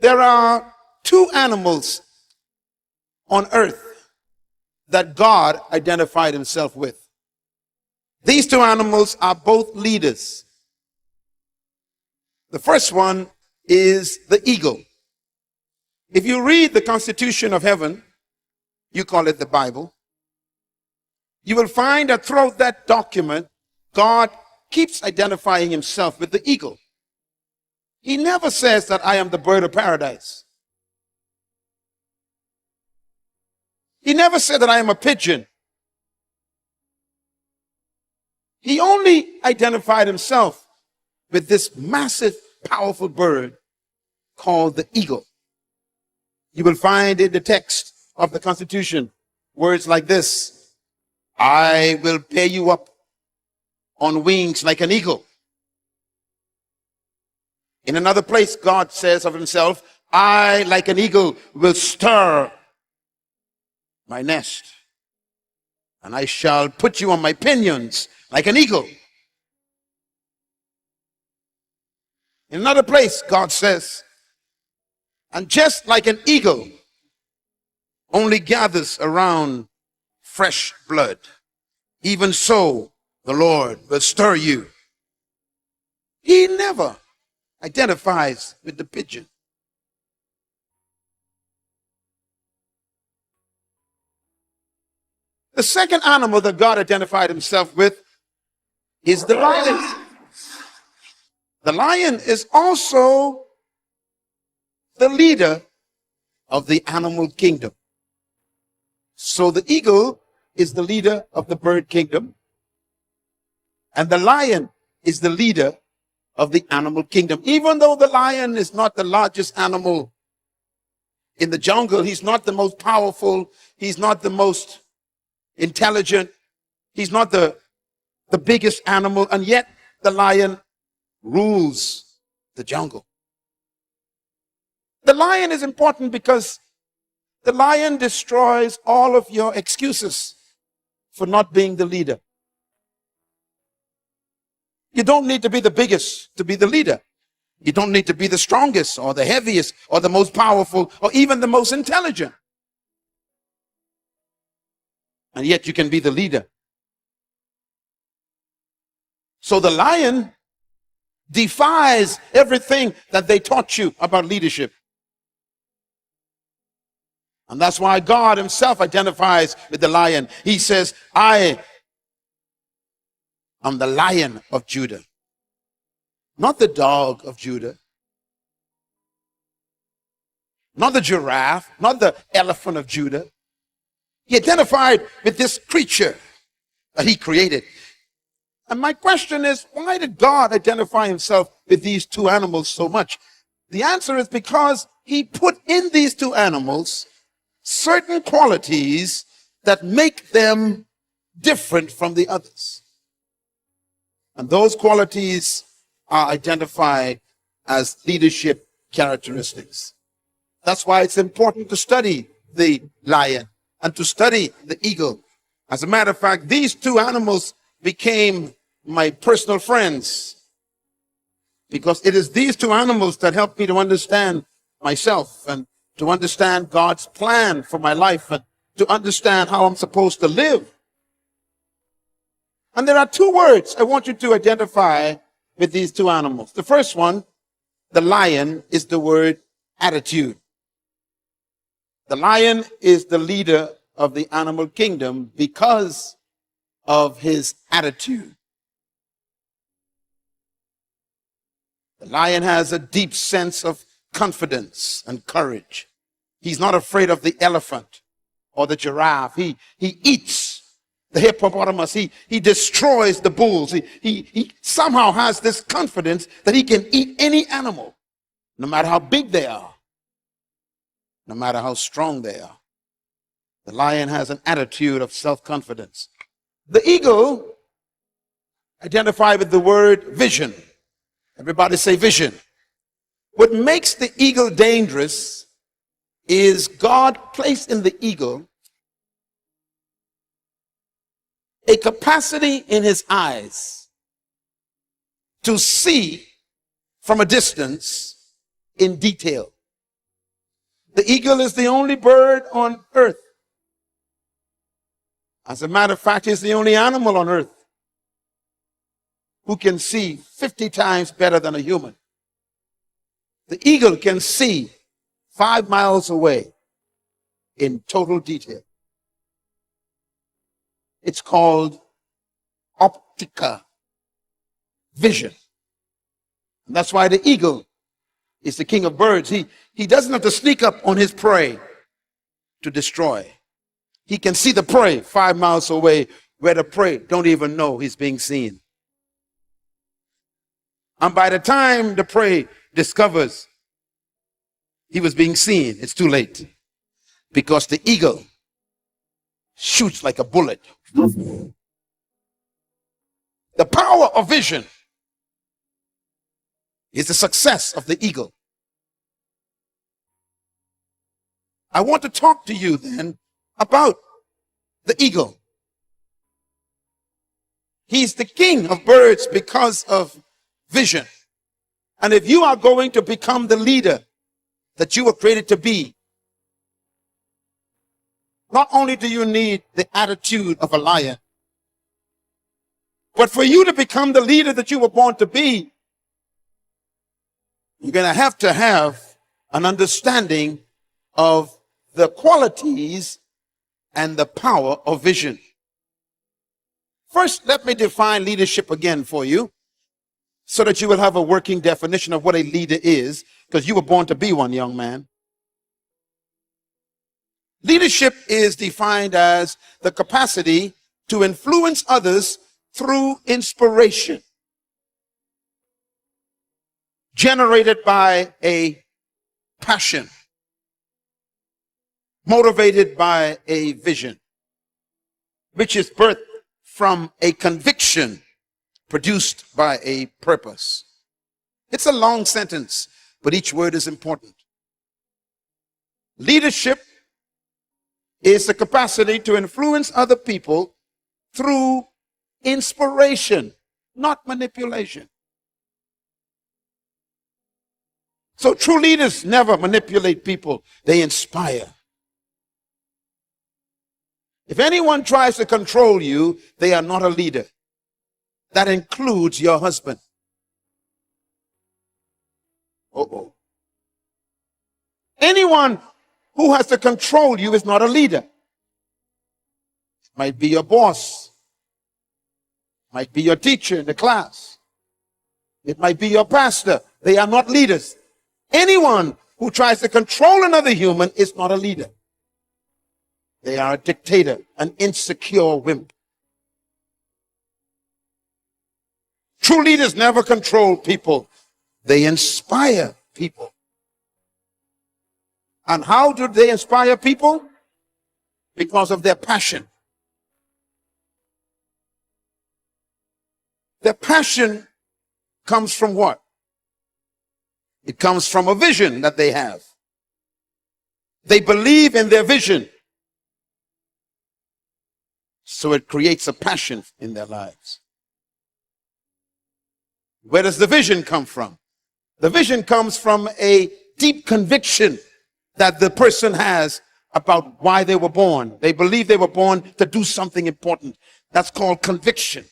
There are two animals on earth that God identified himself with. These two animals are both leaders. The first one is the eagle. If you read the Constitution of Heaven, you call it the Bible, you will find that throughout that document, God keeps identifying himself with the eagle. He never says that I am the bird of paradise. He never said that I am a pigeon. He only identified himself with this massive, powerful bird called the eagle. You will find in the text of the Constitution words like this: I will bear you up on wings like an eagle. In another place, God says of himself, I, like an eagle, will stir my nest, and I shall put you on my pinions like an eagle. In another place, God says, and just like an eagle only gathers around fresh blood, even so the Lord will stir you. He never identifies with the pigeon. The second animal that God identified himself with is the lion. The lion is also the leader of the animal kingdom. So the eagle is the leader of the bird kingdom, and the lion is the leader of the animal kingdom. Even though the lion is not the largest animal in the jungle, he's not the most powerful, he's not the most intelligent, he's not the biggest animal, and yet the lion rules the jungle. The lion is important because the lion destroys all of your excuses for not being the leader. You don't need to be the biggest to be the leader. You don't need to be the strongest or the heaviest or the most powerful or even the most intelligent. And yet you can be the leader. So the lion defies everything that they taught you about leadership. And that's why God himself identifies with the lion. He says, I am the Lion of Judah. Not the dog of Judah. Not the giraffe. Not the elephant of Judah. He identified with this creature that he created. And my question is, why did God identify himself with these two animals so much? The answer is because he put in these two animals certain qualities that make them different from the others. And those qualities are identified as leadership characteristics. That's why it's important to study the lion and to study the eagle. As a matter of fact, these two animals became my personal friends because it is these two animals that help me to understand myself and to understand God's plan for my life and to understand how I'm supposed to live. And there are two words I want you to identify with these two animals. The first one, the lion, is the word attitude. The lion is the leader of the animal kingdom because of his attitude. The lion has a deep sense of confidence and courage. He's not afraid of the elephant or the giraffe. He eats the hippopotamus. He destroys the bulls. He somehow has this confidence that he can eat any animal, no matter how big they are, no matter how strong they are. The lion has an attitude of self-confidence. The eagle identified with the word vision. Everybody say vision. What makes the eagle dangerous is God placed in the eagle a capacity in his eyes to see from a distance in detail. The eagle is the only bird on earth. As a matter of fact, it's the only animal on earth who can see 50 times better than a human. The eagle can see 5 miles away in total detail. It's called optica, vision. And that's why the eagle is the king of birds. He doesn't have to sneak up on his prey to destroy. He can see the prey 5 miles away where the prey don't even know he's being seen. And by the time the prey discovers he was being seen, it's too late. Because the eagle shoots like a bullet. The power of vision is the success of the eagle. I want to talk to you then about the eagle. He's the king of birds because of vision. And if you are going to become the leader that you were created to be, not only do you need the attitude of a lion, but for you to become the leader that you were born to be, you're going to have an understanding of the qualities and the power of vision. First, let me define leadership again for you so that you will have a working definition of what a leader is, because you were born to be one, young man. Leadership is defined as the capacity to influence others through inspiration, generated by a passion, motivated by a vision, which is birthed from a conviction produced by a purpose. It's a long sentence, but each word is important. Leadership is the capacity to influence other people through inspiration, not manipulation. So true leaders never manipulate people, they inspire. If anyone tries to control you, they are not a leader. That includes your husband. Anyone who has to control you is not a leader. Might be your boss. Might be your teacher in the class. It might be your pastor. They are not leaders. Anyone who tries to control another human is not a leader. They are a dictator, an insecure wimp. True leaders never control people. They inspire people. And how do they inspire people? Because of their passion. Their passion comes from what? It comes from a vision that they have. They believe in their vision. So it creates a passion in their lives. Where does the vision come from? The vision comes from a deep conviction that the person has about why they were born. They believe they were born to do something important. That's called conviction.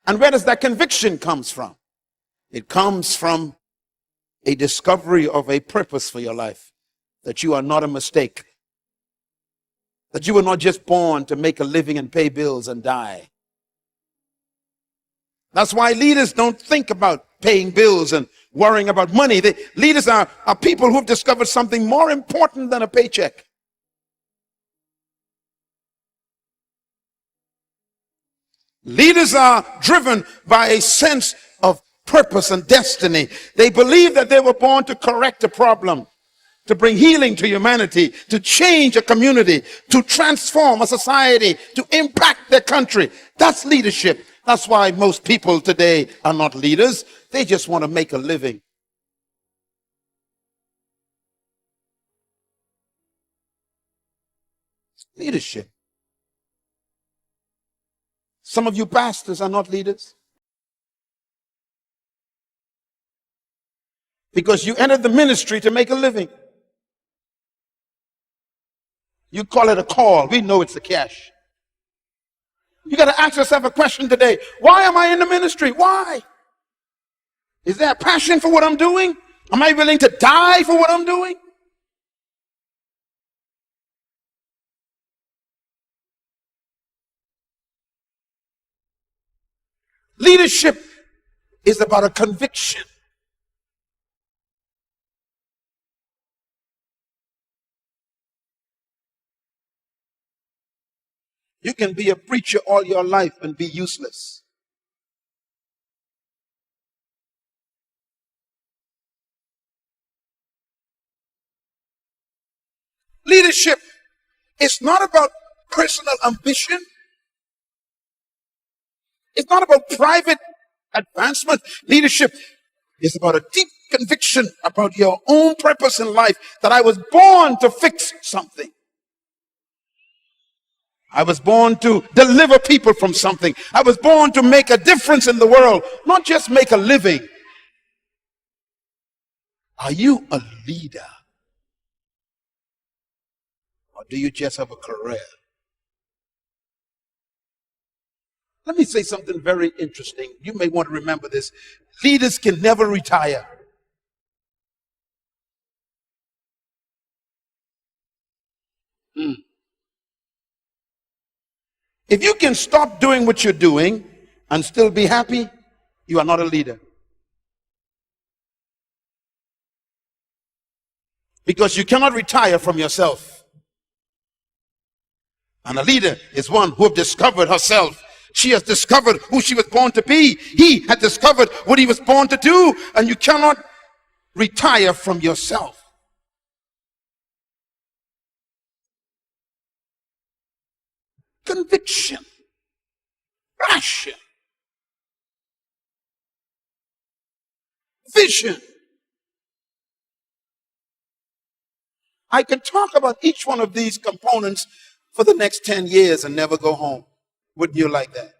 And where does that conviction comes from? It comes from a discovery of a purpose for your life, that you are not a mistake, that you were not just born to make a living and pay bills and die. That's why leaders don't think about paying bills and worrying about money. Leaders are people who've discovered something more important than a paycheck. Leaders are driven by a sense of purpose and destiny. They believe that they were born to correct a problem, to bring healing to humanity, to change a community, to transform a society, to impact their country. That's leadership. That's why most people today are not leaders. They just want to make a living. Leadership. Some of you pastors are not leaders. because you entered the ministry to make a living. You call it a call. We know it's a cash. You got to ask yourself a question today. Why am I in the ministry? Why? Is there a passion for what I'm doing? Am I willing to die for what I'm doing? Leadership is about a conviction. You can be a preacher all your life and be useless. Leadership is not about personal ambition. It's not about private advancement. Leadership is about a deep conviction about your own purpose in life, that I was born to fix something. I was born to deliver people from something. I was born to make a difference in the world, not just make a living. Are you a leader? Or do you just have a career? Let me say something very interesting. You may want to remember this. Leaders can never retire. If you can stop doing what you're doing and still be happy, you are not a leader. Because you cannot retire from yourself. And a leader is one who has discovered herself. She has discovered who she was born to be. He had discovered what he was born to do. And you cannot retire from yourself. Conviction, passion, vision. I can talk about each one of these components for the next 10 years and never go home. Wouldn't you like that?